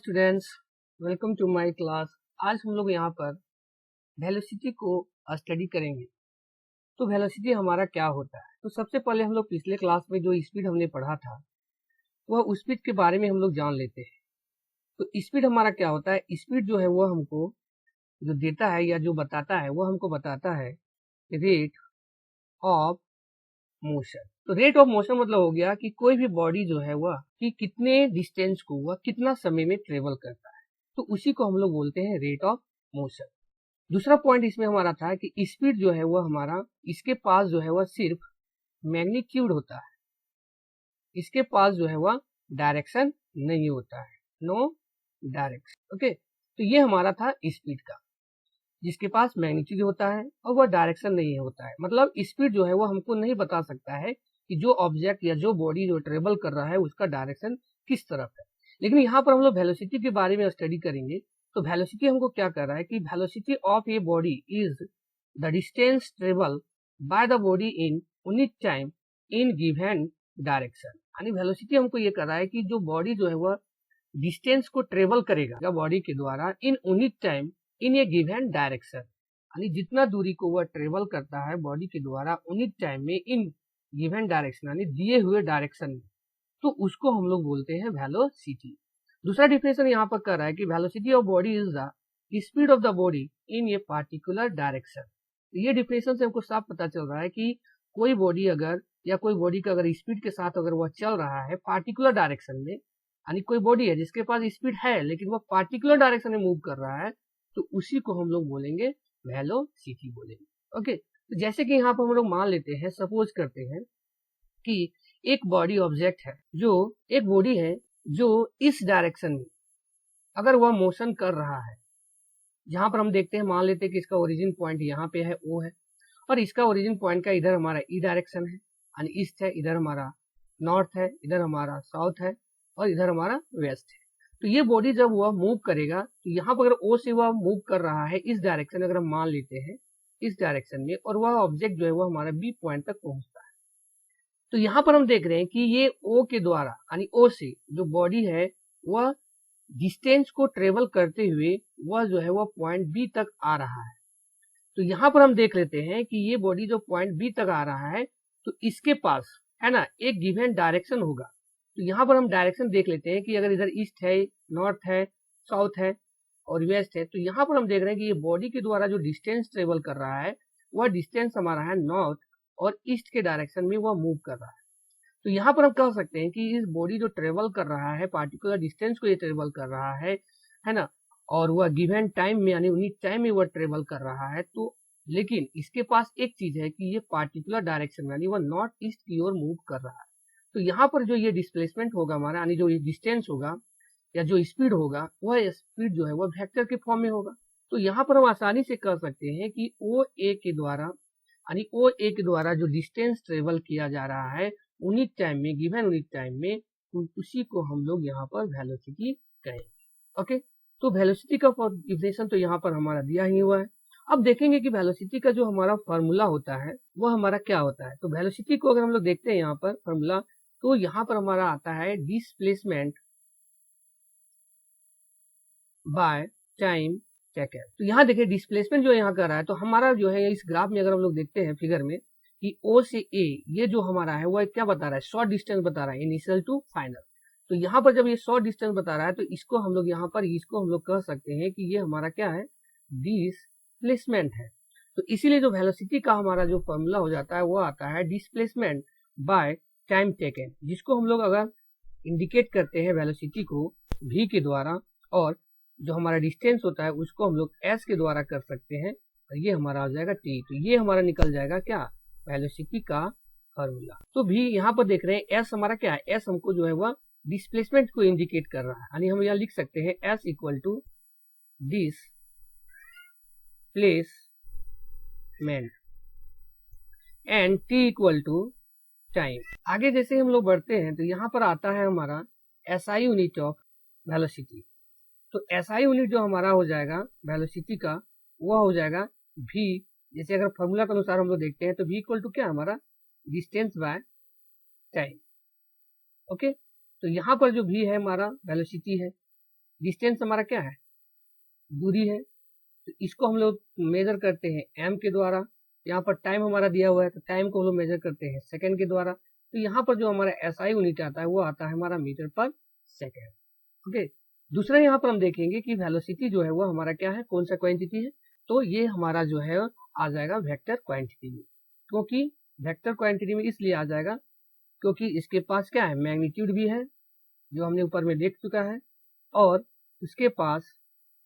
Students, welcome to my class. आज हम लोग यहाँ पर वेलोसिटी को स्टडी करेंगे। तो वेलोसिटी हमारा क्या होता है? तो सबसे पहले हम लोग पिछले क्लास में जो स्पीड हमने पढ़ा था वह उस स्पीड के बारे में हम लोग जान लेते हैं। तो स्पीड हमारा क्या होता है? स्पीड जो है वह हमको जो देता है या जो बताता है वह हमको बताता है रेट ऑफ मोशन। तो रेट ऑफ मोशन मतलब हो गया कि कोई भी बॉडी जो है वह कि कितने डिस्टेंस को वह कितना समय में ट्रेवल करता है, तो उसी को हम लोग बोलते हैं रेट ऑफ मोशन। दूसरा पॉइंट इसमें हमारा था कि स्पीड जो है वह हमारा इसके पास जो है वह सिर्फ मैग्नीट्यूड होता है, इसके पास जो है वह डायरेक्शन नहीं होता है, नो डायरेक्शन। ओके, तो ये हमारा था स्पीड का, जिसके पास मैग्नीट्यूड होता है और वह डायरेक्शन नहीं होता है। मतलब स्पीड जो है वह हमको नहीं बता सकता है कि जो ऑब्जेक्ट या जो बॉडी जो ट्रेवल कर रहा है उसका डायरेक्शन किस तरफ है। लेकिन यहाँ पर हम लोग वेलोसिटी के बारे में स्टडी करेंगे। तो वेलोसिटी हमको क्या कर रहा है कि velocity of a body is the distance travel by the body in unit time in given direction. यानी वेलोसिटी हमको ये कर रहा है कि जो बॉडी जो है वह डिस्टेंस को ट्रेवल करेगा बॉडी के द्वारा in unit time in A given direction. यानी जितना दूरी को वह ट्रेवल करता है बॉडी के द्वारा यूनिट टाइम में इन गिवन डायरेक्शन यानी दिए हुए डायरेक्शन में, तो उसको हम लोग बोलते हैं वेलोसिटी। दूसरा डिफिनेशन यहाँ पर कर रहा है कि velocity of body is the speed of the body in a particular direction. ये डिफिनेशन से हमको साफ पता चल रहा है कि कोई बॉडी अगर या कोई बॉडी का अगर स्पीड के साथ अगर वह चल रहा है पार्टिकुलर डायरेक्शन में, यानी कोई बॉडी है जिसके पास स्पीड है लेकिन वह पार्टिकुलर डायरेक्शन में मूव कर रहा है, तो उसी को हम लोग बोलेंगे वेलोसिटी बोलेंगे। ओके, तो जैसे कि यहाँ पर हम लोग मान लेते हैं, सपोज करते हैं कि एक बॉडी ऑब्जेक्ट है, जो एक बॉडी है जो इस डायरेक्शन में अगर वह मोशन कर रहा है, जहां पर हम देखते हैं मान लेते हैं कि इसका ओरिजिन पॉइंट यहाँ पे है, ओ है, और इसका ओरिजिन पॉइंट का इधर हमारा ई डायरेक्शन है यानी ईस्ट है, इधर हमारा नॉर्थ है, इधर हमारा साउथ है और इधर हमारा वेस्ट है। तो ये बॉडी जब वह मूव करेगा तो यहाँ पर अगर ओ से वह मूव कर रहा है इस डायरेक्शन, अगर हम मान लेते हैं इस डायरेक्शन में, और वह ऑब्जेक्ट जो है वह हमारा बी पॉइंट तक पहुंचता है, तो यहाँ पर हम देख रहे हैं कि ये ओ के द्वारा यानी ओ से जो बॉडी है वह डिस्टेंस को ट्रेवल करते हुए वह जो है वह पॉइंट बी तक आ रहा है। तो यहाँ पर हम देख लेते हैं कि ये बॉडी जो पॉइंट बी तक आ रहा है तो इसके पास है ना एक गिवन डायरेक्शन होगा। तो यहाँ पर हम डायरेक्शन देख लेते हैं कि अगर इधर ईस्ट है, नॉर्थ है, साउथ है और वेस्ट है, तो यहाँ पर हम देख रहे हैं कि ये बॉडी के द्वारा जो डिस्टेंस ट्रेवल कर रहा है वह डिस्टेंस हमारा है नॉर्थ और ईस्ट के डायरेक्शन में वह मूव कर रहा है। तो यहाँ पर हम कह सकते हैं कि इस बॉडी जो ट्रेवल कर रहा है पार्टिकुलर डिस्टेंस को ये ट्रेवल कर रहा है ना, और वह गिवन टाइम में यानी यूनिट टाइम में वह ट्रेवल कर रहा है। तो लेकिन इसके पास एक चीज है कि ये पार्टिकुलर डायरेक्शन यानी वह नॉर्थ ईस्ट की ओर मूव कर रहा है। तो यहाँ पर जो ये डिस्प्लेसमेंट होगा हमारा यानी जो ये डिस्टेंस होगा या जो स्पीड होगा वह स्पीड जो है वह वेक्टर के फॉर्म में होगा। तो यहाँ पर हम आसानी से कह सकते हैं कि ओ ए के द्वारा यानी ओ ए के द्वारा जो डिस्टेंस ट्रेवल किया जा रहा है यूनिट टाइम में, गिवन यूनिट टाइम में, उसी को हम लोग यहाँ पर वेलोसिटी कहेंगे। ओके, तो वेलोसिटी का डिफिनेशन तो यहाँ पर हमारा दिया ही हुआ है। अब देखेंगे कि वेलोसिटी का जो हमारा फॉर्मूला होता है वह हमारा क्या होता है। तो वेलोसिटी को अगर हम लोग देखते हैं यहाँ पर फॉर्मूला, तो यहाँ पर हमारा आता है डिस्प्लेसमेंट बाय टाइम टेकन। तो यहाँ देखिए डिस्प्लेसमेंट जो यहाँ कर रहा है, तो हमारा जो है इस ग्राफ में अगर हम लोग देखते हैं फिगर में कि ओ से ए ये जो हमारा है वह क्या बता रहा है, शॉर्ट डिस्टेंस बता रहा है, इनिशियल टू फाइनल। तो यहाँ पर जब ये शॉर्ट डिस्टेंस बता रहा है तो इसको हम लोग यहाँ पर इसको हम लोग कह सकते हैं कि ये हमारा क्या है, डिस्प्लेसमेंट है। तो इसीलिए जो वेलोसिटी का हमारा जो फॉर्मूला हो जाता है वो आता है डिस्प्लेसमेंट बाय टाइम टेकन, जिसको हम लोग अगर इंडिकेट करते हैं वेलोसिटी को v के द्वारा, और जो हमारा डिस्टेंस होता है उसको हम लोग s के द्वारा कर सकते हैं, और ये हमारा आ जाएगा t। तो ये हमारा निकल जाएगा क्या, वेलोसिटी का फॉर्मूला। तो भी यहाँ पर देख रहे हैं s हमारा क्या है, s हमको जो है वह डिस्प्लेसमेंट को इंडिकेट कर रहा है, यानी हम यहाँ लिख सकते हैं s equal to displacement and t equal to time. आगे जैसे हम लोग बढ़ते हैं तो यहाँ पर आता है हमारा SI यूनिट ऑफ वेलोसिटी। तो SI यूनिट जो हमारा हो जाएगा वेलोसिटी का वह हो जाएगा v, जैसे अगर फॉर्मूला के अनुसार हम लोग देखते हैं तो v इक्वल टू क्या हमारा डिस्टेंस बाय टाइम। ओके, तो यहाँ पर जो v है हमारा वेलोसिटी है डिस्टेंस हमारा क्या है, दूरी है, तो इसको हम लोग मेजर करते हैं एम के द्वारा। यहाँ पर टाइम हमारा दिया हुआ है तो टाइम को हम लोग मेजर करते हैं सेकंड के द्वारा। तो यहाँ पर जो हमारा एसआई यूनिट आता है वो आता है हमारा मीटर पर सेकंड। ओके, दूसरा यहाँ पर हम देखेंगे कि वेलोसिटी जो है वो हमारा क्या है, कौन सा क्वांटिटी है, तो ये हमारा जो है आ जाएगा वेक्टर क्वांटिटी में। क्योंकि वेक्टर क्वांटिटी में इसलिए आ जाएगा क्योंकि इसके पास क्या है, मैग्नीट्यूड भी है जो हमने ऊपर में देख चुका है, और उसके पास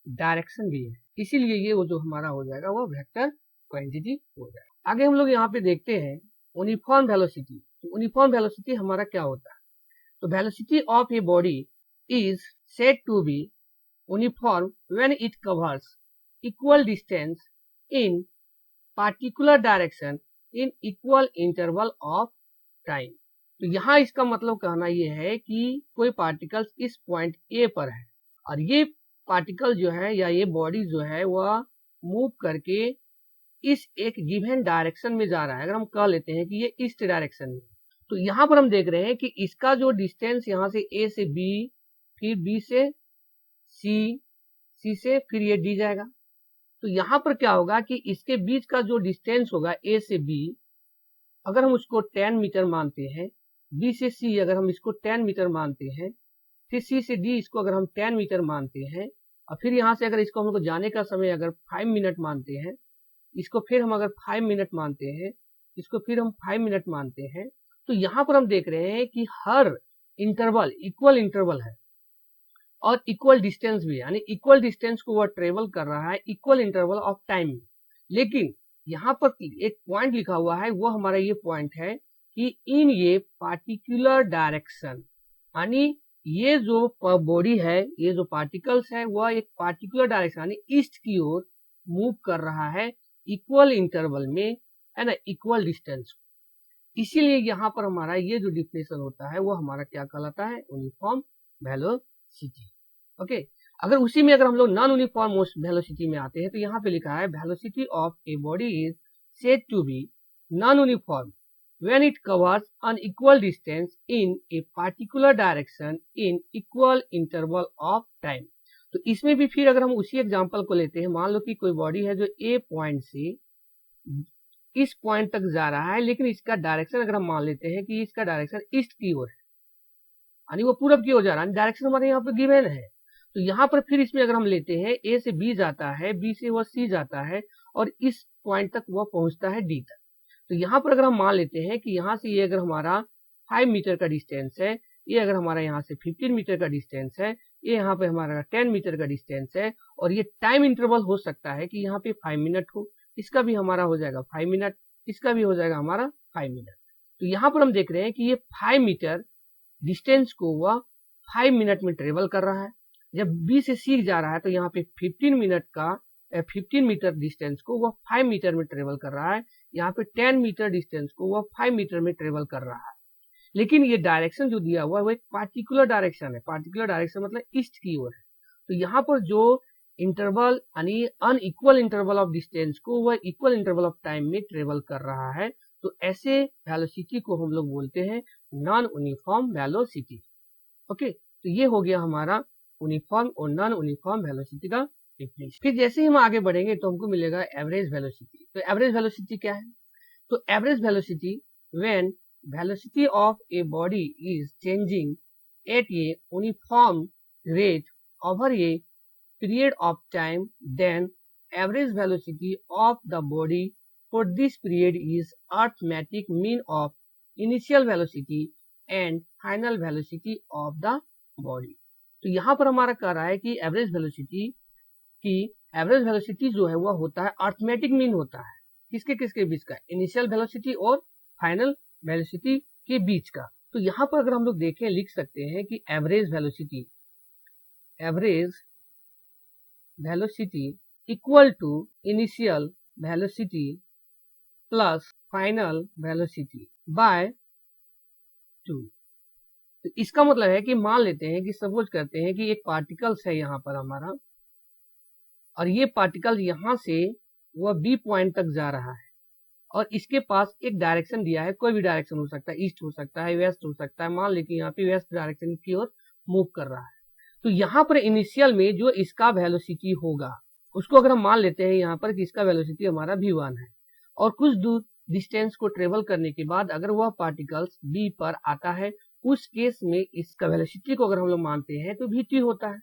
डायरेक्शन भी है, इसीलिए ये वो जो हमारा हो जाएगा वो वेक्टर क्वांटिटी हो जाएगा। आगे हम लोग यहाँ पे देखते हैं यूनिफॉर्म वेलोसिटी। तो यूनिफॉर्म वेलोसिटी हमारा क्या होता है, तो velocity of a body is said to be uniform when it covers equal distance in particular direction in equal interval of time। तो यहाँ इसका मतलब कहना ये है कि कोई पार्टिकल्स इस पॉइंट ए पर है और ये पार्टिकल जो है या ये बॉडी जो है वह मूव करके इस एक गिवन डायरेक्शन में जा रहा है। अगर हम कह लेते हैं कि ये ईस्ट डायरेक्शन में, तो यहाँ पर हम देख रहे हैं कि इसका जो डिस्टेंस यहाँ से ए से बी, फिर बी से सी, सी से फिर ये डी जाएगा। तो यहाँ पर क्या होगा कि इसके बीच का जो डिस्टेंस होगा ए से बी, अगर हम उसको 10 मीटर मानते हैं, बी से सी अगर हम इसको 10 मीटर मानते हैं, फिर सी से डी इसको अगर हम 10 मीटर मानते हैं, और फिर यहाँ से अगर इसको हम लोग जाने का समय अगर 5 मिनट मानते हैं, इसको फिर हम अगर 5 मिनट मानते हैं, इसको फिर हम 5 मिनट मानते हैं, तो यहाँ पर हम देख रहे हैं कि हर इंटरवल इक्वल इंटरवल है और इक्वल डिस्टेंस भी, यानी इक्वल डिस्टेंस को वह ट्रेवल कर रहा है इक्वल इंटरवल ऑफ टाइम में। लेकिन यहाँ पर एक पॉइंट लिखा हुआ है, वो हमारा ये पॉइंट है कि इन ये पार्टिकुलर डायरेक्शन, यानी ये जो बॉडी है, ये जो पार्टिकल्स है वह एक पार्टिकुलर डायरेक्शन यानी ईस्ट की ओर मूव कर रहा है इक्वल इंटरवल में, है ना, इक्वल डिस्टेंस। इसीलिए यहाँ पर हमारा ये जो डिफिनेशन होता है वो हमारा क्या कहलाता है, यूनिफॉर्म वेलोसिटी। ओके, अगर उसी में अगर हम लोग नॉन यूनिफॉर्म वेलोसिटी में आते हैं तो यहाँ पे लिखा है velocity of a body is said to be non uniform when it covers an equal distance in a particular direction in equal interval of time। तो इसमें भी फिर अगर हम उसी एग्जांपल को लेते हैं, मान लो कि कोई बॉडी है जो ए पॉइंट से इस पॉइंट तक जा रहा है, लेकिन इसका डायरेक्शन अगर हम मान लेते हैं कि इसका डायरेक्शन ईस्ट की ओर है, यानी वो पूरब की ओर जा रहा है, डायरेक्शन हमारे यहाँ पे गिवन है। तो यहाँ पर फिर इसमें अगर हम लेते हैं ए से बी जाता है, बी से वह सी जाता है और इस पॉइंट तक वह पहुंचता है डी तक। तो यहाँ पर अगर हम मान लेते हैं कि यहाँ से ये अगर हमारा 5 मीटर का डिस्टेंस है, ये अगर हमारा यहाँ से 15 मीटर का डिस्टेंस है, ये यहाँ पे हमारा 10 मीटर का डिस्टेंस है, और ये टाइम इंटरवल हो सकता है कि यहाँ पे 5 मिनट हो, इसका भी हमारा हो जाएगा 5 मिनट, इसका भी हो जाएगा हमारा 5 मिनट। तो यहाँ पर हम देख रहे हैं कि ये 5 मीटर डिस्टेंस को वह 5 मिनट में ट्रेवल कर रहा है। जब बी से सी जा रहा है तो यहाँ पे 15 मीटर डिस्टेंस को वह 5 मीटर में ट्रेवल कर रहा है, यहाँ पे 10 मीटर डिस्टेंस को वह 5 मीटर में ट्रेवल कर रहा है। लेकिन ये डायरेक्शन जो दिया हुआ है वो एक पार्टिकुलर डायरेक्शन है, पार्टिकुलर डायरेक्शन मतलब ईस्ट की ओर है। तो यहाँ पर जो इंटरवल यानी अनइक्वल इंटरवल ऑफ डिस्टेंस को वह इक्वल इंटरवल ऑफ टाइम में ट्रेवल कर रहा है। तो ऐसे वेलोसिटी को हम लोग बोलते हैं नॉन यूनिफॉर्म वेलोसिटी। ओके, तो ये हो गया हमारा यूनिफॉर्म और नॉन यूनिफॉर्म वेलोसिटी का डिफिनेशन। फिर जैसे ही हम आगे बढ़ेंगे तो हमको मिलेगा एवरेज वेलोसिटी। तो एवरेज वेलोसिटी क्या है, तो average velocity when velocity of a body is changing at a uniform rate over a period of time, then average velocity of the body for this period is arithmetic mean of initial velocity and final velocity of the body। तो यहाँ पर हमारा कह रहा है कि average velocity जो है वह होता है अर्थमेटिक मीन होता है, किसके किसके बीच का, इनिशियल वेलोसिटी और फाइनल वेलोसिटी के बीच का। तो यहाँ पर अगर हम लोग देखें लिख सकते हैं कि average velocity equal to initial velocity plus final velocity by 2। तो इसका मतलब है कि मान लेते हैं कि सपोज करते हैं कि एक पार्टिकल्स है यहाँ पर हमारा, और ये पार्टिकल यहाँ से वह बी पॉइंट तक जा रहा है और इसके पास एक डायरेक्शन दिया है, कोई भी डायरेक्शन हो सकता है, ईस्ट हो सकता है, वेस्ट हो सकता है, मान लीजिए यहाँ पे वेस्ट डायरेक्शन की ओर मूव कर रहा है। तो यहाँ पर इनिशियल में जो इसका वेलोसिटी होगा उसको अगर हम मान लेते हैं यहाँ पर कि इसका वेलोसिटी हमारा v1 है, और कुछ दूर डिस्टेंस को ट्रेवल करने के बाद अगर वह पार्टिकल्स b पर आता है, उस केस में इसका वेलोसिटी को अगर हम लोग मानते हैं तो v2 होता है।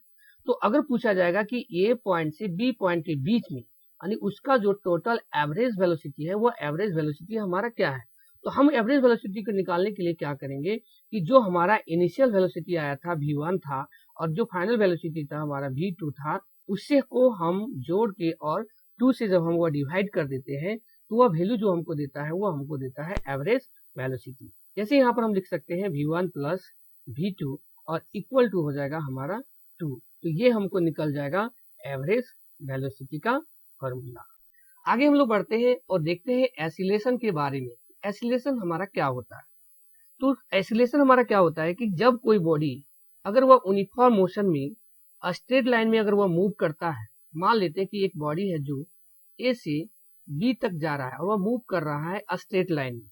तो अगर पूछा जाएगा कि a पॉइंट से b पॉइंट के बीच में यानी उसका जो टोटल एवरेज वेलोसिटी है वो एवरेज वेलोसिटी हमारा क्या है, तो हम एवरेज वेलोसिटी को निकालने के लिए क्या करेंगे कि जो हमारा इनिशियल वेलोसिटी आया था v1 था और जो फाइनल वेलोसिटी था हमारा v2 था, उससे को हम जोड़ के और 2 से जब हम वो डिवाइड कर देते हैं तो वह वैल्यू जो हमको देता है वो हमको देता है एवरेज वेलोसिटी। जैसे यहाँ पर हम लिख सकते हैं v1 प्लस v2 और इक्वल टू हो जाएगा हमारा 2, तो ये हमको निकल जाएगा एवरेज वेलोसिटी का फॉर्मूला। आगे हम लोग बढ़ते हैं और देखते हैं एसिलेशन के बारे में। एसिलेशन हमारा क्या होता है? तो एसिलेशन हमारा क्या होता है कि जब कोई बॉडी अगर वह यूनिफॉर्म मोशन में स्ट्रेट लाइन में अगर वह मूव करता है, मान लेते हैं कि एक बॉडी है जो ए से बी तक जा रहा है और वह मूव कर रहा है स्ट्रेट लाइन में,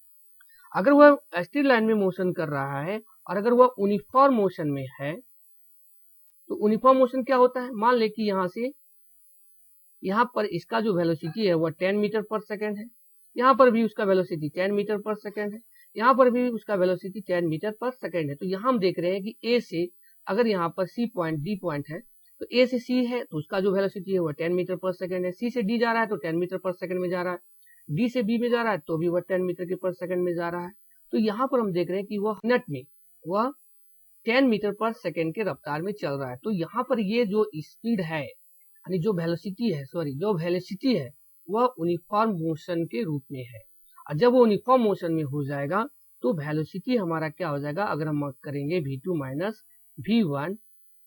अगर वह स्ट्रेट लाइन में मोशन कर रहा है और अगर वह यूनिफॉर्म मोशन में है, तो यूनिफॉर्म मोशन क्या होता है, मान ले कि यहाँ से यहाँ पर इसका जो वेलोसिटी है वह 10 मीटर पर सेकेंड है, यहाँ पर भी उसका वेलोसिटी 10 मीटर पर सेकेंड है, यहाँ पर भी उसका वेलोसिटी 10 मीटर पर सेकेंड है। तो यहाँ हम देख रहे हैं कि ए से अगर यहाँ पर सी पॉइंट डी पॉइंट है, तो ए से सी है तो उसका जो वेलोसिटी है वह 10 मीटर पर सेकेंड है, सी से डी जा रहा है तो 10 मीटर पर सेकेंड में जा रहा है, डी से बी में जा रहा है तो भी वह 10 मीटर के पर सेकेंड में जा रहा है। तो यहाँ पर हम देख रहे हैं कि वह मिनट में वह 10 मीटर पर सेकेंड के रफ्तार में चल रहा है। तो यहाँ पर ये जो स्पीड है यानी जो वेलोसिटी है वह यूनिफॉर्म मोशन के रूप में है, और जब वो यूनिफॉर्म मोशन में हो जाएगा तो वेलोसिटी हमारा क्या हो जाएगा, अगर हम करेंगे v2 माइनस v1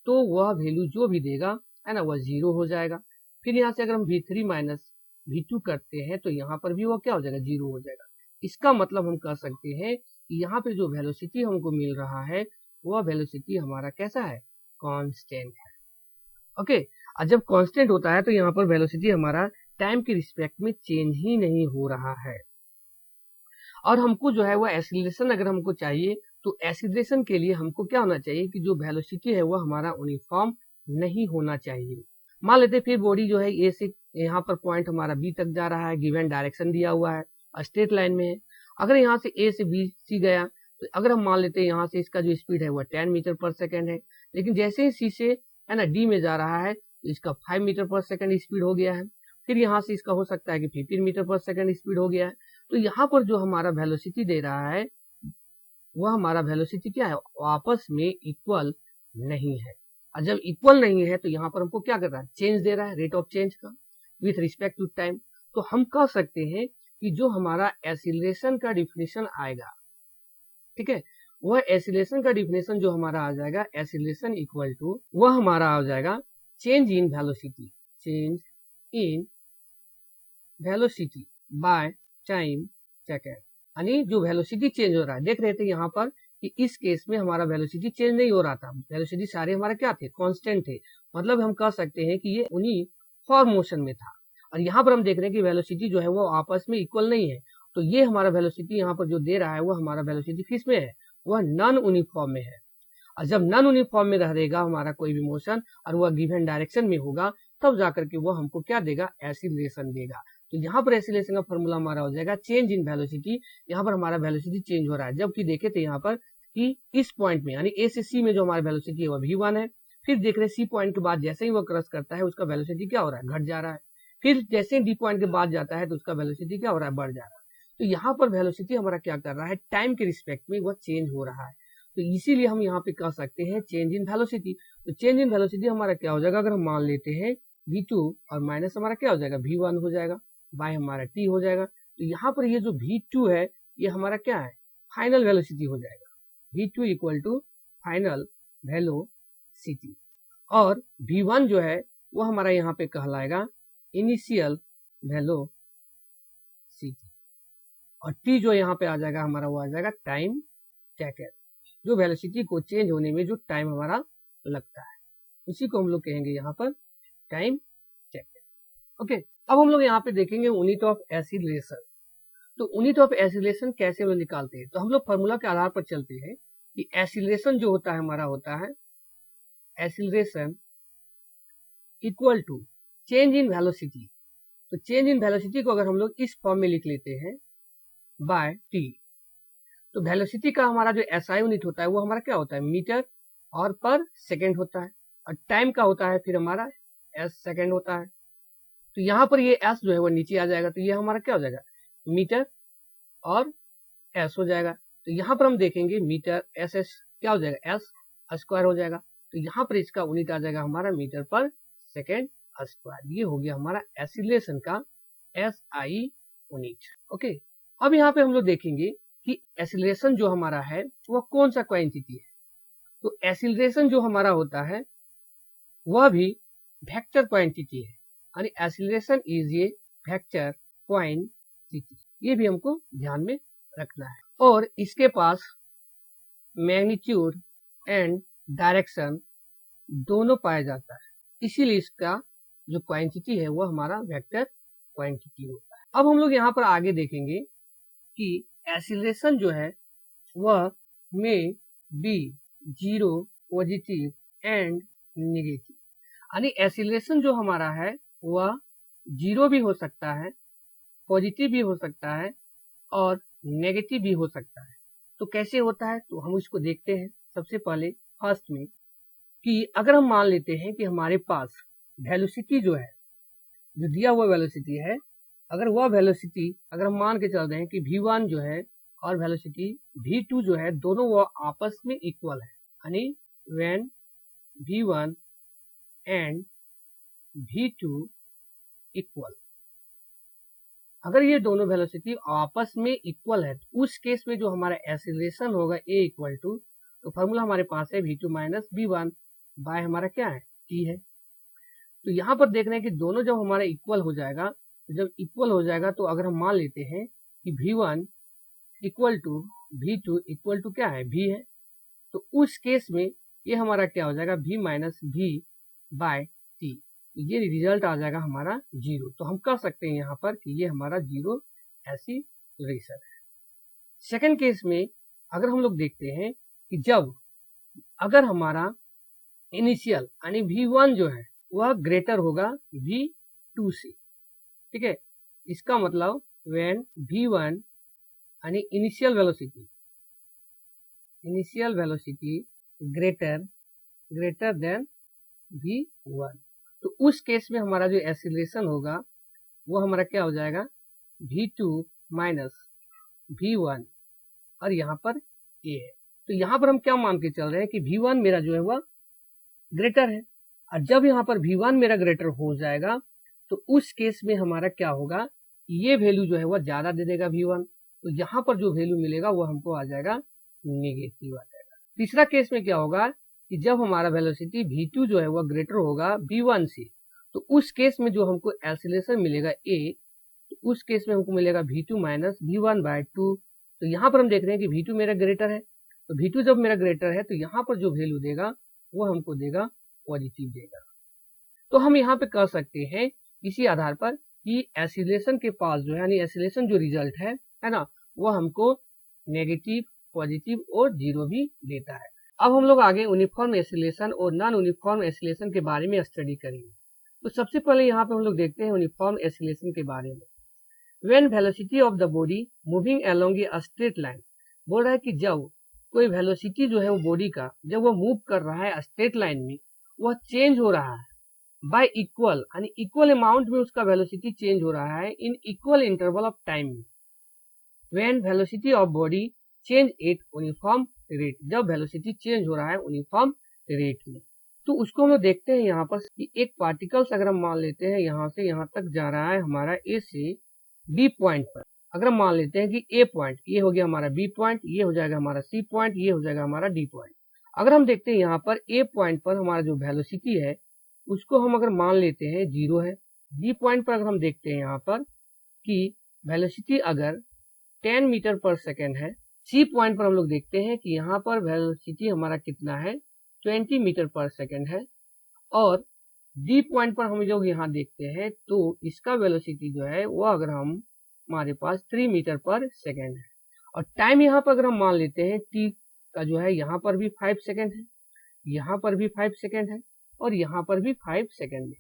तो वह वैल्यू जो भी देगा है ना वह 0 हो जाएगा। फिर यहाँ से अगर हम v3 माइनस v2 करते हैं तो यहाँ पर भी वह क्या हो जाएगा, 0 हो जाएगा। इसका मतलब हम कह सकते हैं कि यहाँ पे जो वेलोसिटी हमको मिल रहा है वह वेलोसिटी हमारा कैसा है, कांस्टेंट है। ओके, और जब कांस्टेंट होता है तो यहाँ पर वेलोसिटी हमारा टाइम के रिस्पेक्ट में चेंज ही नहीं हो रहा है। और हमको जो है वो एसिलेशन अगर हमको चाहिए तो एसिलेशन के लिए हमको क्या होना चाहिए कि जो वेलोसिटी है वो हमारा यूनिफॉर्म नहीं होना चाहिए। मान लेते फिर बॉडी जो है ए से यहाँ पर पॉइंट हमारा बी तक जा रहा है, गिवन डायरेक्शन दिया हुआ है, स्ट्रेट लाइन में है। अगर यहाँ से ए से बी सी गया तो अगर हम मान लेते हैं यहाँ से इसका जो स्पीड है वह 10 मीटर पर सेकेंड है, लेकिन जैसे ही सी से है ना डी में जा रहा है तो इसका 5 मीटर पर सेकेंड स्पीड हो गया है। फिर यहाँ से इसका हो सकता है कि 15 मीटर पर सेकेंड स्पीड हो गया है। तो यहाँ पर जो हमारा वेलोसिटी दे रहा है वह हमारा वेलोसिटी क्या है, आपस में इक्वल नहीं है। और जब इक्वल नहीं है तो यहाँ पर हमको क्या कर रहा है, चेंज दे रहा है, रेट ऑफ चेंज का विथ रिस्पेक्ट टू टाइम। तो हम कह सकते हैं कि जो हमारा एसिलेशन का डिफिनेशन आएगा, ठीक है, वह एसिलेशन का डिफिनेशन जो हमारा आ जाएगा, एसिलेशन इक्वल टू वह हमारा आ जाएगा change in velocity, change in velocity by time second. यानी जो वेलोसिटी चेंज हो रहा है, देख रहे थे यहाँ पर कि इस केस में हमारा वेलोसिटी चेंज नहीं हो रहा था, वेलोसिटी सारे हमारे क्या थे, कांस्टेंट थे। मतलब हम कह सकते हैं कि ये यूनिफॉर्म मोशन में था। और यहाँ पर हम देख रहे हैं कि वेलोसिटी जो है वो आपस में इक्वल नहीं है, तो ये हमारा वेलोसिटी यहाँ पर जो दे रहा है वो हमारा वेलोसिटी किस में है, वह नॉन यूनिफॉर्म में है। और जब नॉन यूनिफॉर्म में रहेगा हमारा कोई भी मोशन और वह गिवन डायरेक्शन में होगा, तब जाकर के वो हमको क्या देगा, एसिलेशन देगा। तो यहाँ पर एसिलेशन का फॉर्मूला हमारा हो जाएगा चेंज इन वेलोसिटी। यहाँ पर हमारा वेलोसिटी चेंज हो रहा है, जबकि देखे थे यहाँ पर कि इस पॉइंट में यानी ए से सी में जो हमारा वेलोसिटी है वह v1 है। फिर देख रहे सी पॉइंट के बाद जैसे ही वो क्रॉस करता है उसका वेलोसिटी क्या हो रहा है, घट जा रहा है। फिर जैसे डी पॉइंट के बाद जाता है तो उसका वेलोसिटी क्या हो रहा है, बढ़ जा रहा है। तो यहाँ पर वेलोसिटी हमारा क्या कर रहा है, टाइम के रिस्पेक्ट में वह चेंज हो रहा है। तो इसीलिए हम यहाँ पे कह सकते हैं चेंज इन वेलोसिटी। तो चेंज इन वेलोसिटी हमारा क्या हो जाएगा, अगर हम मान लेते हैं v2 और माइनस हमारा क्या हो जाएगा, v1 हो जाएगा, बाय हमारा t हो जाएगा। तो यहाँ पर ये जो v2 है ये हमारा क्या है, फाइनल वेलोसिटी हो जाएगा, v2 equal to final velocity. और v1 जो है वो हमारा यहाँ पे कहलाएगा इनिशियल वेलोसिटी, और t जो यहाँ पे आ जाएगा हमारा वो आ जाएगा टाइम टेकन, जो वेलोसिटी को चेंज होने में जो टाइम हमारा लगता है उसी को हम लोग कहेंगे यहाँ पर टाइम टेकन। ओके, अब हम लोग यहाँ पे देखेंगे यूनिट ऑफ एसिलेशन। तो यूनिट ऑफ एसिलेशन कैसे हम लोग निकालते हैं, तो हम लोग फॉर्मूला के आधार पर चलते हैं कि एसिलेशन जो होता है हमारा होता है acceleration equal to change in velocity. तो चेंज इन वेलोसिटी को अगर हम लोग इस फॉर्म में लिख लेते हैं बाय टी, तो वेलोसिटी का हमारा जो एसआई यूनिट होता है वो हमारा क्या होता है, मीटर और पर सेकेंड होता है, और टाइम का होता है फिर हमारा एस सेकेंड होता है। तो यहाँ पर ये एस जो है वो नीचे आ जाएगा, तो ये हमारा क्या हो जाएगा, मीटर और एस हो जाएगा। तो यहाँ पर हम देखेंगे मीटर एस एस क्या हो जाएगा, एस स्क्वायर हो जाएगा। तो यहाँ पर इसका यूनिट आ जाएगा हमारा मीटर पर सेकेंड स्क्वायर। ये हो गया हमारा एक्सीलरेशन का एस आई यूनिट। ओके, अब यहाँ पे हम लोग देखेंगे कि एक्सीलरेशन जो हमारा है वह कौन सा क्वांटिटी है। तो एक्सीलरेशन जो हमारा होता है वह भी वेक्टर क्वांटिटी है, यानी acceleration is a vector quantity. ये भी हमको ध्यान में रखना है। और इसके पास मैग्नीट्यूड एंड डायरेक्शन दोनों पाया जाता है, इसीलिए इसका जो क्वांटिटी है वो हमारा वेक्टर क्वांटिटी होता है। अब हम लोग यहाँ पर आगे देखेंगे कि एक्सीलरेशन जो है वह may be zero, positive and negative, यानी एक्सीलरेशन जो हमारा है वह जीरो भी हो सकता है, पॉजिटिव भी हो सकता है और नेगेटिव भी हो सकता है। तो कैसे होता है, तो हम इसको देखते हैं। सबसे पहले फर्स्ट में कि अगर हम मान लेते हैं कि हमारे पास वेलोसिटी जो है, जो दिया हुआ वेलोसिटी है, अगर वह वेलोसिटी अगर हम मान के चल रहे हैं कि v1 जो है और वेलोसिटी v2 जो है दोनों वो आपस में इक्वल है, यानी when v1 and v2 equal, अगर ये दोनों वेलोसिटी आपस में इक्वल है तो उस केस में जो हमारा एक्सीलरेशन होगा a इक्वल टू, तो फॉर्मूला हमारे पास है v2 माइनस v1 बाय हमारा क्या है, t है। तो यहाँ पर देख रहे हैं कि दोनों जब हमारा इक्वल हो जाएगा, तो जब इक्वल हो जाएगा तो अगर हम मान लेते हैं कि v1 equal to v2 equal to क्या है, v है, तो उस केस में ये हमारा क्या हो जाएगा, v minus v by t। ये रिजल्ट आ जाएगा हमारा जीरो। तो हम कह सकते हैं यहाँ पर कि ये हमारा जीरो एक्सीलरेशन है। सेकेंड केस में अगर हम लोग देखते हैं कि जब अगर हमारा इनिशियल यानी v1 जो है वह ग्रेटर होगा v2 से, ठीक है, इसका मतलब व्हेन v1 यानी initial velocity greater than v1, तो उस केस में हमारा जो एक्सीलरेशन होगा वो हमारा क्या हो जाएगा, v2 माइनस v1 और यहाँ पर a है। तो यहाँ पर हम क्या मान के चल रहे हैं कि v1 मेरा जो है वह ग्रेटर है, और जब यहाँ पर v1 मेरा ग्रेटर हो जाएगा तो उस केस में हमारा क्या होगा, ये वैल्यू जो है वह ज्यादा दे देगा v1, तो यहाँ पर जो वैल्यू मिलेगा वो हमको आ जाएगा नेगेटिव आ जाएगा। तीसरा केस में क्या होगा कि जब हमारा वेलोसिटी v2 जो है वह ग्रेटर होगा v1 से, तो उस केस में जो हमको एक्सीलरेशन मिलेगा a, तो उस केस में हमको मिलेगा v2 माइनस v1 बाय 2। तो यहाँ पर हम देख रहे हैं कि v2 मेरा ग्रेटर है, तो v2 जब मेरा ग्रेटर है तो यहाँ पर जो वैल्यू देगा वो हमको देगा पॉजिटिव देगा। तो हम यहाँ पे कह सकते हैं इसी आधार पर कि एक्सीलरेशन के पास जो है यानी एक्सीलरेशन जो रिजल्ट है ना, वो हमको नेगेटिव, पॉजिटिव और जीरो भी देता है। अब हम लोग आगे यूनिफॉर्म एक्सीलरेशन और नॉन यूनिफॉर्म एक्सीलरेशन के बारे में स्टडी करेंगे। तो सबसे पहले यहाँ पे हम लोग देखते हैं यूनिफॉर्म एक्सीलरेशन के बारे में। When velocity of the body moving along a straight line, बोल रहा है कि जब कोई वेलोसिटी जो है वो बॉडी का जब वो मूव कर रहा है स्ट्रेट लाइन में, वह चेंज हो रहा है बाय इक्वल, यानी इक्वल अमाउंट में उसका वेलोसिटी चेंज हो रहा है in equal interval of time में। When velocity of body change at uniform rate, जब वेलोसिटी चेंज हो रहा है यूनिफॉर्म रेट में, तो उसको हम लोग देखते हैं यहाँ पर कि एक पार्टिकल्स अगर हम मान लेते हैं यहाँ से यहाँ तक जा रहा है हमारा ए से बी पॉइंट पर, अगर हम मान लेते हैं कि ए पॉइंट ये हो गया हमारा बी पॉइंट, ये हो जाएगा हमारा सी पॉइंट, ये हो जाएगा हमारा डी पॉइंट। अगर हम देखते हैं यहाँ पर ए पॉइंट पर हमारा जो वेलोसिटी है उसको हम अगर मान लेते हैं जीरो है, बी पॉइंट पर अगर हम देखते हैं यहाँ पर कि वेलोसिटी अगर 10 मीटर पर सेकेंड है, सी पॉइंट पर हम लोग देखते हैं कि यहाँ पर वेलोसिटी हमारा कितना है 20 मीटर पर सेकेंड है, और डी पॉइंट पर हम लोग यहाँ देखते हैं तो इसका वेलोसिटी जो है वो अगर हम हमारे पास 3 मीटर पर सेकेंड है, और टाइम यहाँ पर अगर हम मान लेते हैं टी का जो है यहाँ पर भी 5 सेकेंड है, यहाँ पर भी 5 सेकेंड है और यहाँ पर भी 5 सेकेंड है।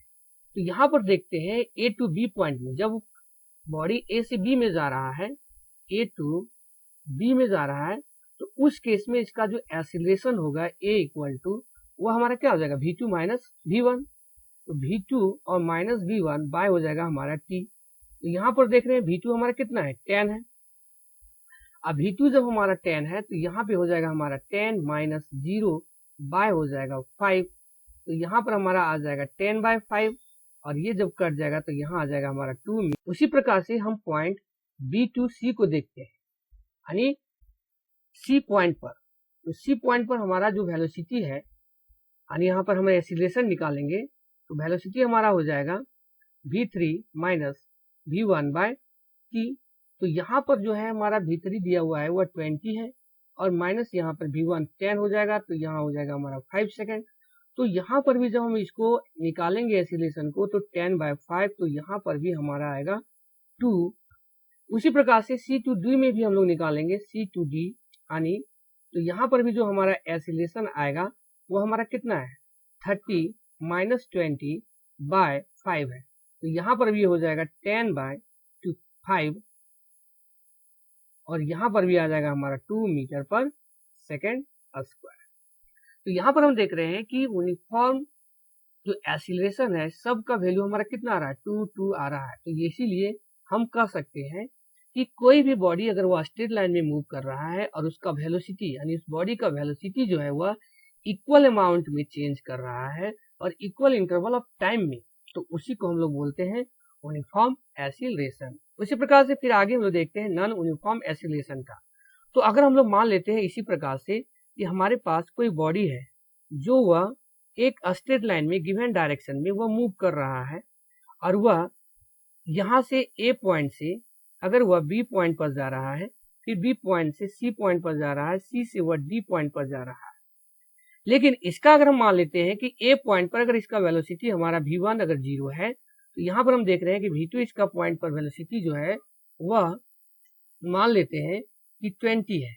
तो यहाँ पर देखते हैं ए टू बी पॉइंट में जब बॉडी ए से बी में जा रहा है, ए टू बी में जा रहा है, तो उस केस में इसका जो एक्सीलरेशन होगा ए इक्वल टू वो हमारा क्या हो जाएगा v2 माइनस v1। तो v2 और माइनस v1 बाय हो जाएगा हमारा t। तो यहाँ पर देख रहे हैं v2 हमारा कितना है 10 है। अब v2 जब हमारा 10 है तो यहाँ पे हो जाएगा हमारा 10 माइनस 0 बाय हो जाएगा 5। तो यहाँ पर हमारा आ जाएगा 10 बाय 5 और ये जब कट जाएगा तो यहाँ आ जाएगा हमारा 2 में। उसी प्रकार से हम पॉइंट B2C को देखते हैं, यानी C पॉइंट पर। तो C पॉइंट पर हमारा जो वेलोसिटी है, यानी यहाँ पर हम एक्सीलरेशन निकालेंगे तो वेलोसिटी हमारा हो जाएगा v3 minus v1 bye t। तो यहाँ पर जो है हमारा v3 दिया हुआ है वह 20 है और माइनस यहाँ पर v1 10 हो जाएगा, तो यहाँ हो जाएगा हमारा 5 सेकेंड। तो यहाँ पर भी जब हम इसको निकालेंगे एक्सीलरेशन को तो 10 बाय 5, तो यहाँ पर भी हमारा आएगा 2। उसी प्रकार से C2D में भी हम लोग निकालेंगे C2D, यानी तो यहाँ पर भी जो हमारा एक्सीलरेशन आएगा वो हमारा कितना है 30 माइनस 20 बाय 5 है। तो यहाँ पर भी हो जाएगा 10 बाय 5 और यहाँ पर भी आ जाएगा हमारा 2 मीटर पर सेकेंड स्क्वायर। तो यहाँ पर हम देख रहे हैं कि यूनिफॉर्म जो एक्सीलरेशन है सबका वैल्यू हमारा कितना आ रहा है 2 आ रहा है। तो इसीलिए हम कह सकते हैं कि कोई भी बॉडी अगर वो स्ट्रेट लाइन में मूव कर रहा है और उसका वेलोसिटी यानी उस बॉडी का वेलोसिटी जो है वह इक्वल अमाउंट में चेंज कर रहा है और इक्वल इंटरवल ऑफ टाइम में, तो उसी को हम लोग बोलते हैं यूनिफॉर्म एक्सीलरेशन। उसी प्रकार से फिर आगे हम लोग देखते हैं नॉन यूनिफॉर्म एक्सीलरेशन का। तो अगर हम लोग मान लेते हैं इसी प्रकार से कि हमारे पास कोई बॉडी है जो वह एक स्ट्रेट लाइन में गिवन डायरेक्शन में वह मूव कर रहा है और वह यहाँ से ए पॉइंट से अगर वह बी पॉइंट पर जा रहा है, फिर बी पॉइंट से सी पॉइंट पर जा रहा है, सी से वह डी पॉइंट पर जा रहा है। लेकिन इसका अगर हम मान लेते हैं कि ए पॉइंट पर अगर इसका वेलोसिटी हमारा v1 अगर 0 है, तो यहाँ पर हम देख रहे हैं कि v2 इसका पॉइंट पर वेलोसिटी जो है वह मान लेते हैं कि 20 है।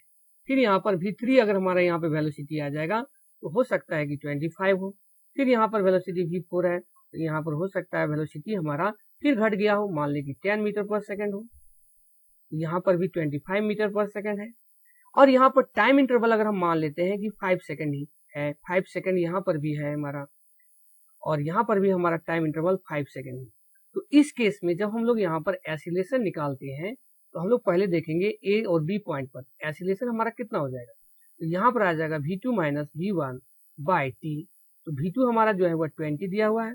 फिर यहाँ पर v3 अगर हमारा यहाँ पे वेलोसिटी आ जाएगा तो हो सकता है कि 25 हो। फिर यहाँ पर वेलोसिटी v4 है तो यहाँ पर हो सकता है वेलोसिटी हमारा फिर घट गया हो, मान ले कि 10 मीटर पर सेकेंड हो। यहाँ पर भी 25 मीटर पर सेकेंड है और यहाँ पर टाइम इंटरवल अगर हम मान लेते हैं कि 5 सेकेंड ही है, 5 सेकेंड यहाँ पर भी है हमारा और यहाँ पर भी हमारा टाइम इंटरवल 5 सेकेंड है। तो इस केस में जब हम लोग यहाँ पर एक्सीलरेशन निकालते हैं तो हम लोग पहले देखेंगे ए और बी पॉइंट पर एक्सीलरेशन हमारा कितना हो जाएगा। तो यहाँ पर आ जाएगा v2 minus v1 bye T. तो v2 हमारा जो है वह 20 दिया हुआ है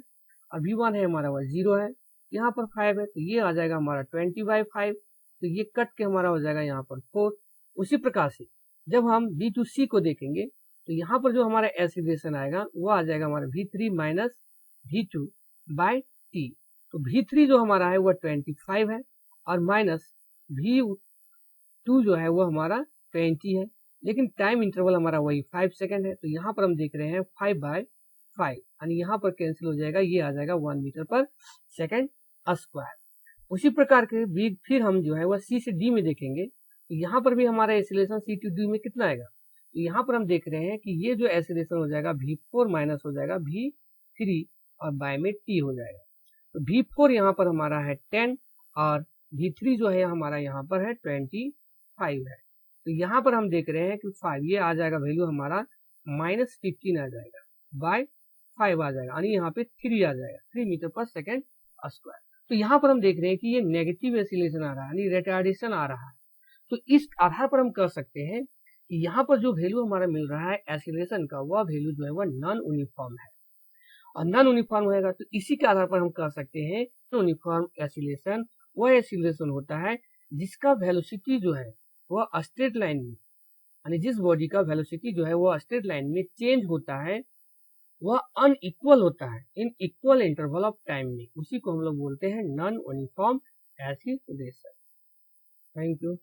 और v1 है हमारा वह 0 है, यहाँ पर 5 है तो ये आ जाएगा हमारा 20 बाय 5। तो ये कट के हमारा हो जाएगा यहाँ पर 4। उसी प्रकार से जब हम B2C को देखेंगे तो यहाँ पर जो हमारा एक्सीलरेशन आएगा वो आ जाएगा हमारा v3 minus v2 bye T. तो v3 जो हमारा है वह 25 है और माइनस v2 जो है वो हमारा 20 है, लेकिन टाइम इंटरवल हमारा वही 5 सेकेंड है। तो यहाँ पर हम देख रहे हैं 5 बाय 5 यानी यहाँ पर कैंसिल हो जाएगा, ये आ जाएगा 1 मीटर पर सेकेंड स्क्वायर। उसी प्रकार के फिर हम जो है वह सी से डी में देखेंगे तो यहाँ पर भी हमारा एक्सीलरेशन सी टू डी में कितना आएगा। तो यहाँ पर हम देख रहे हैं कि ये जो एक्सीलरेशन हो जाएगा v4 माइनस हो जाएगा v3 और बाय में t हो जाएगा। तो v4 यहाँ पर हमारा है 10 और v3 जो है हमारा यहाँ पर है 25 है। तो यहाँ पर हम देख रहे हैं कि 5 ये आ जाएगा वैल्यू हमारा -15 आ जाएगा बाय 5 आ जाएगा, यानी यहाँ पे 3 आ जाएगा 3 मीटर पर सेकेंड स्क्वायर। तो यहाँ पर हम देख रहे हैं कि ये नेगेटिव एक्सीलरेशन आ रहा है, यानी रिटार्डेशन आ रहा है। तो इस आधार पर हम कह सकते हैं कि यहाँ पर जो वैल्यू हमारा मिल रहा है एक्सीलरेशन का वह वैल्यू जो है वह नॉन यूनिफॉर्म है और नॉन यूनिफॉर्म होएगा तो इसी के आधार पर हम कह सकते हैं यूनिफॉर्म एक्सीलरेशन वह एक्सीलरेशन होता है जिसका वेलोसिटी जो है वह स्ट्रेट लाइन में, यानी जिस बॉडी का वेलोसिटी जो है वह स्ट्रेट लाइन में चेंज होता है वह अनइक्वल होता है in equal interval of time में, उसी को हम लोग बोलते हैं non uniform acceleration. Thank you.